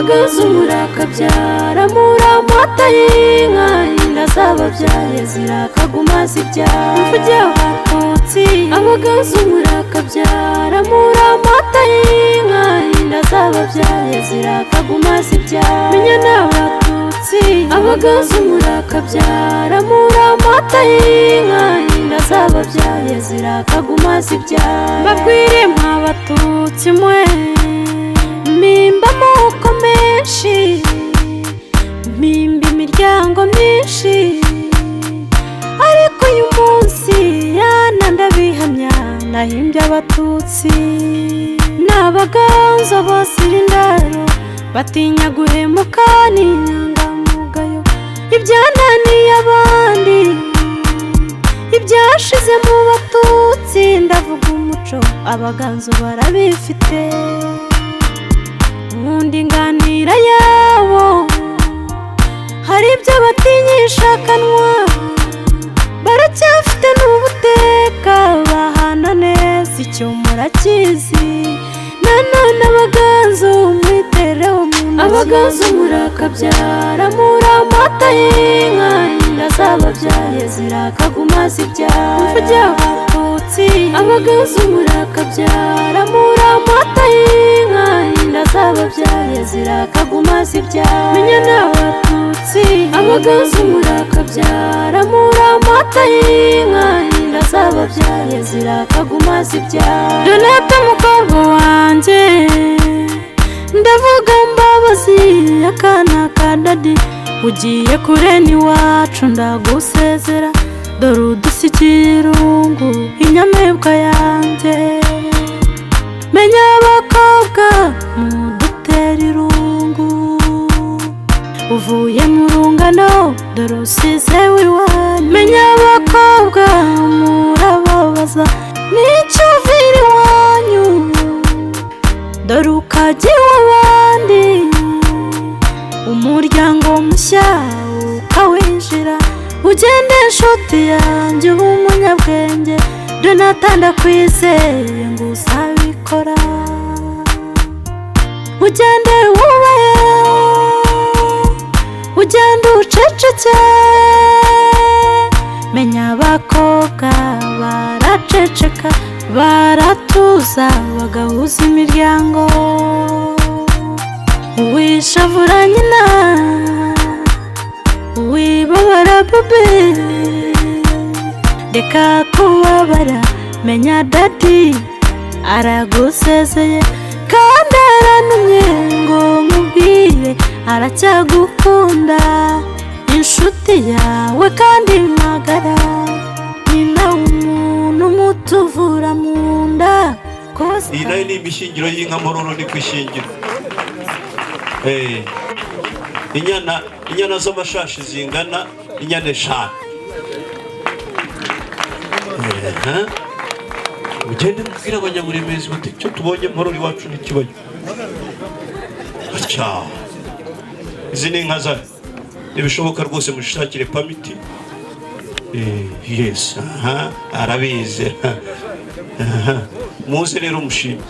Abagazu murakabyara muramata y'inka inda zababyaye zirakaguma zibyara mvuge abatutsi abagazu murakabyara muramata y'inka inda zababyaye zirakaguma zibyara menya n'abatutsi abagazu murakabyara muramata y'inka inda zababyaye zirakaguma zibyara bakwire mwabatutsi mwe mimba amoko menshi mimba imiryango myinshi ariko uyu munsi yana ndabihamya nahimbye abatutsi n'abaganza basira indaro batinya guhemuka n'inyangamugayo ibyananiye abandi ibyashize mu batutsi ndavuga umuco abaganza barabifite undi nganira yabo hari ibyo batinyisha akanwa baracyafite n'ubuteka bahana neza icyo murakizi nanone abaganzu mwitereho abagazu murakabyara muramata y'inka inda zababyaye zirakaguma zibyara mvuge abatutsi abagazu murakabyara muramata y'inka inda zababyaye zirakaguma zibyara menya n'abatutsi abagazu murakabyara muramata y'inka inda zababyaye zirakaguma zibyara Donata mukobwa wanjye ndavuga Mbabazi akana ka dadi ugiye kure n'iwacu ndagusezera dore udusigiye irungu inyamibwa yanjye menya abakobwa mudutera irungu uvuye mu rungano dore usize w'iwanyu menya abakobwa murababaza n'icyo uvira iwanyu dore ukajya iw'abandi umuryango mushya ukawinjira ugende nshuti yanjye uba umunyabwenge Donata ndakwizeye ngo uzabikora ugende wubahe ugende uceceke menya abakobwa baraceceka baratuza bagahuza imiryango wishavura nyina wibabara bebe reka kubabara menya dadi aragusezeye kandi aranumye ngo mubwire aracyagukunda inshuti yawe kandi magara ni nawe umuntu mutuvura mu nda iyi nayo ni imishingiro y'inka mororo ni kwishingiro inyana z'amashashi zingana inyana 5 ugende mubwira abanyaburemezi bati icyo tubonye mororo iwacu n'ikibayo atya izi ni inka zayo ntibishoboka rwose mushakire pamiti yes arabizi muze rero umushima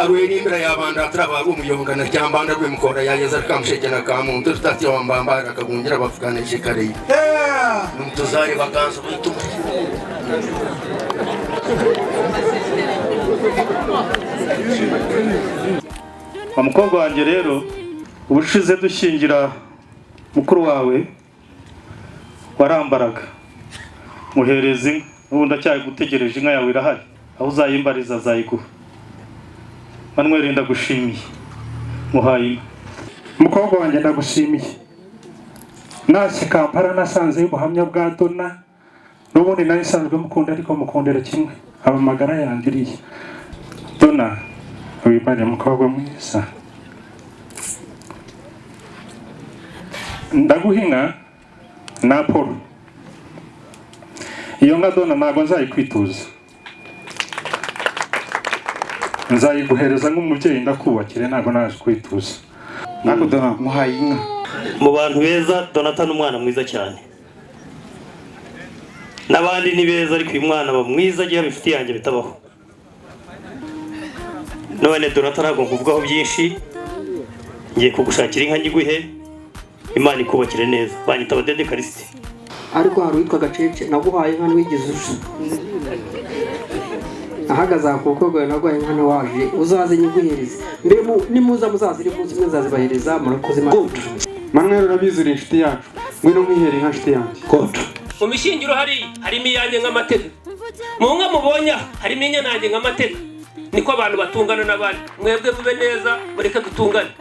arweri imbere y'abanda turabaga umuyonga na cyambanda rw'imukora yageza kamushekena ka muntu tutati wambambara akagungira bavuganisha kare n'umutuzari baganza bituma umukobwa wanjye rero ubushize dushingira mukuru wawe warambaraga muhereza inka n'ubu ndacyayigutegereje inka yawe irahari aho uzayimbariza azayiguha Manuel ndagushimiye muhaye inka umukobwa wanjye ndagushimiye nasi Kampala nasanze y'ubuhamya bwa Dona n'ubundi nari nsanzwe mukunda ariko mukundera kimwe abamagara yanjye uriye Dona wibare mukobwa mwiza ndaguhinga na Paul iyo nka Dona ntabwo nzayikwituza nzayiguhereza nk'umubyeyi ndakubakire ntabwo naje kwituza nako Dona muhaye inka mu bantu beza Donata n'umwana mwiza cyane n'abandi ni beza ariko uyu mwana aba mwiza agiye bifite yanjye bitabaho none Donata ntabwo kuvugaho byinshi, ngiye kugushakira inka nyiguhe, Imana ikubakire neza. Banyita Badede Karisiti. Ariko hari uwitwa Gacece naguhaye inka ntiwigeze uza. Ahagaze kuko gwe naguhaye inka waje uzaze nyiguhereze. Mbe nimuza muzazire munsi mwazazibahereza murakoze Imana. Manuel urabizi uri inshuti yacu, ngwino nkwihere inka nshuti yanjye. Mu mishingiro harimo iyanjye nk'amateka, mu nka mubonye harimo inyanange nk'amateka. Niko abantu batungana n'abandi. Mwebwe mube neza mureke dutungane.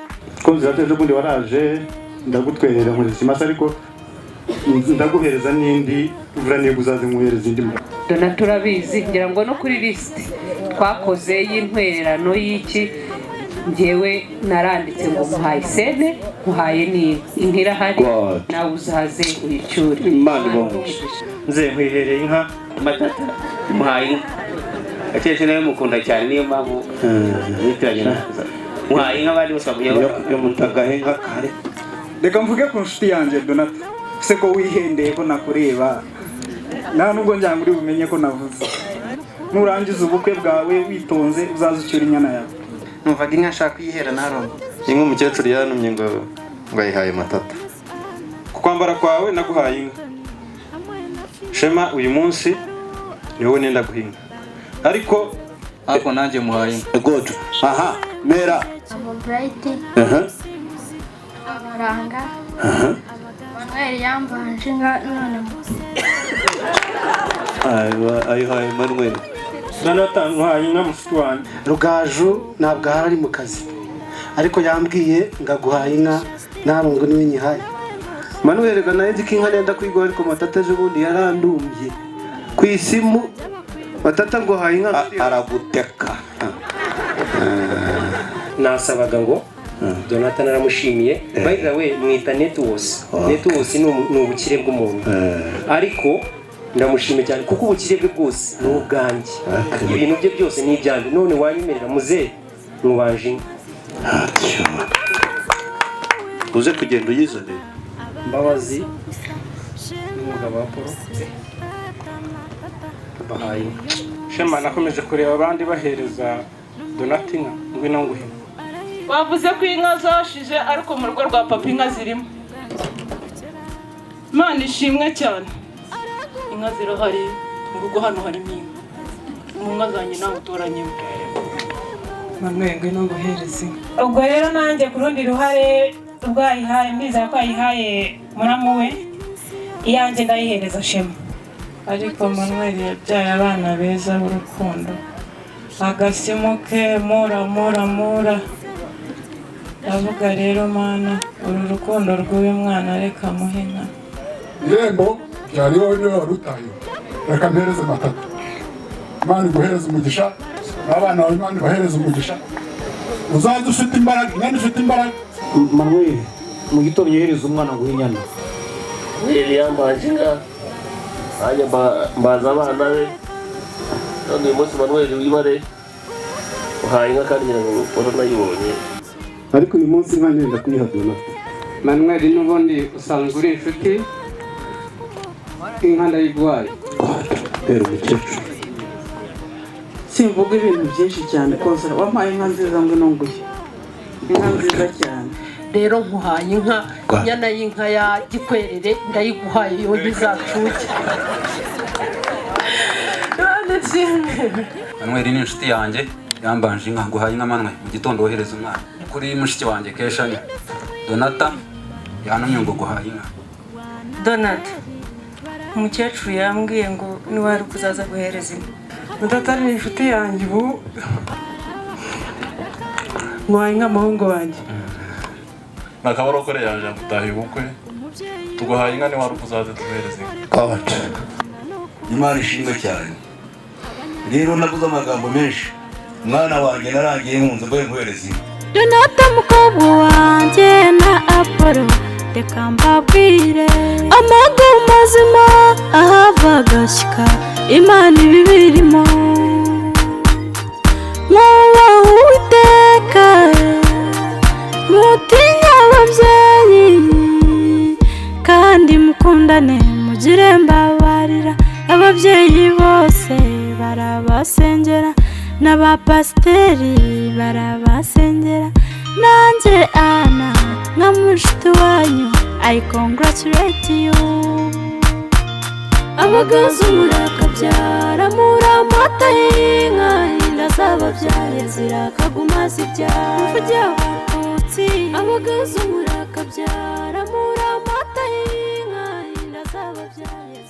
Konzi yateje bundi waraje ndagutwerera muri simasa, ariko ndaguhereza n'indi uvura niyo uzaze nkuhereza indi. Donata turabizi ngira ngo no kuri list twakoze y'intwererano y'iki, njyewe naranditse ngo muhaye sene muhaye ni intira hari nawe uzaze uyicyure. Imana ibonye nze nkwihereye inka Matata muhaye inka. Gacece nawe mukunda cyane, niyo mpamvu yitiranye na muhaye inka bari bose bamuye yo mutagahe inka kare. Reka mvuge ku nshuti yanjye Donata, se ko wihendeye ko nakureba, nta nubwo njyanga uri bumenye ko navuze. Nurangiza ubukwe bwawe witonze uzaza ucyura inyana yawe. Numvaga inka nshaka kuyihera narongo. Inka umukecuru yantumye ngo ayihaye Matata. Ku kwambara kwawe naguhaye inka. Shema uyu munsi ni wowe nenda guhinga. Ariko nanjye muhaye inka. God. Aha, Mera. Bright. Abaranga. Manuel yambanje inka none ayihaye Manuel. Donata muhaye inka mushiki wanjye. Rugaju ntabwo ari mu kazi, ariko yambwiye ngaguhaye inka ntabwo niwe nyihaye. Manuel gana yindi inka nenda kwigwa, ariko Matata ejo bundi yarandumbye ku isimu. Matata ngo haye inka araguteka. Nasabaga ngo Donata naramushimiye. By the way mwita Netwose. Netwose ni ubukire bw'umuntu. Ariko ndamushimiye cyane kuko ubukire bwe bwose ni ubwanjye. Ibintu bye byose ni ibyanjye. None wanyemerera muze mubanje inka. Uze kugenda uyizane. Mbabazi umugabo wa Paul bahaye. Shema nakomeje kureba abandi bahereza Donata inka, ngwino nguhe. Bavuze ko inka zashije ariko mu rugo rwa papa inka zirimo. Imana ishimwe cyane. Inka zirahari mu rugo hano harimo inka. Mu nka zanjye nawe utoranyemo. Manuel ngwino nguhereze. Ubwo rero nanjye ku rundi ruhare ubwayihaye mbiza ko ayihaye muramu we, iyanjye ndayihereza Shema. Ariko Manuel yabyaye abana beza b'urukundo. Agasimuke mura. Ndavuga rero Mana, uru rukundo rw'uyu mwana reka muhe inka. Yembo byari wowe niwe warutaye. Reka mpereze Matata. Imana iguhereze umugisha, n'abana bawe Imana ibahereze umugisha. Uzaze ufite imbaraga, nani ufite imbaraga. Manuel mu gitondo yohereza umwana ngo inyana. Yambanje inka, hanya mbaza abana be. None uyu munsi Manuel wibare uhaye inka kandi nayibonye. Ariko uyu munsi inka nenda kuyiha Donata. Manuel n'ubundi usanzwe uri inshuti, inka ndayiguhaye. Rero umukecuru. Simvuga ibintu byinshi cyane kose wampaye inka nziza ngwino nguhe. Inka nziza cyane. Rero nkuhaye inka, inyana y'inka ya Gikwerere ndayiguhaye yo gizacuke. Manuel ni inshuti yanjye yambanje inka, guhaye inka Manuel mu gitondo wohereza umwana. Kuri mushiki wanjye Kesha ni Donata yantumye ngo guhaye inka. Donata umukecuru yambwiye ngo niwe ari kuzaza guhereza inka. Donata ni inshuti yanjye ubu. Nguhaye inka muhungu wanjye. Nakabarokore yaje gutaha ubukwe. Tuguhaye inka ni wari kuzaza tuhereza inka. Imana ishimwe cyane. Rero navuze amagambo menshi. Mwana wanjye narangiye nkunze ngo nkwereze inka. Donata mukobwa wanjye na Apollo, reka mbabwire amagambo mazima ahava agashyika, Imana ibibirimo. Mwubahe Uwiteka, mutinye ababyeyi, kandi mukundane mugire mbabarira. Ababyeyi bose barabasengera, n'abapasiteri barabasengera nanjye ana nka mushiti wanyu I congratulate you abagaza murakabyara muramata y'inka inda z'ababyaye zirakaguma zibyara mvuge abatutsi abagaza murakabyara muramata y'inka inda z'ababyaye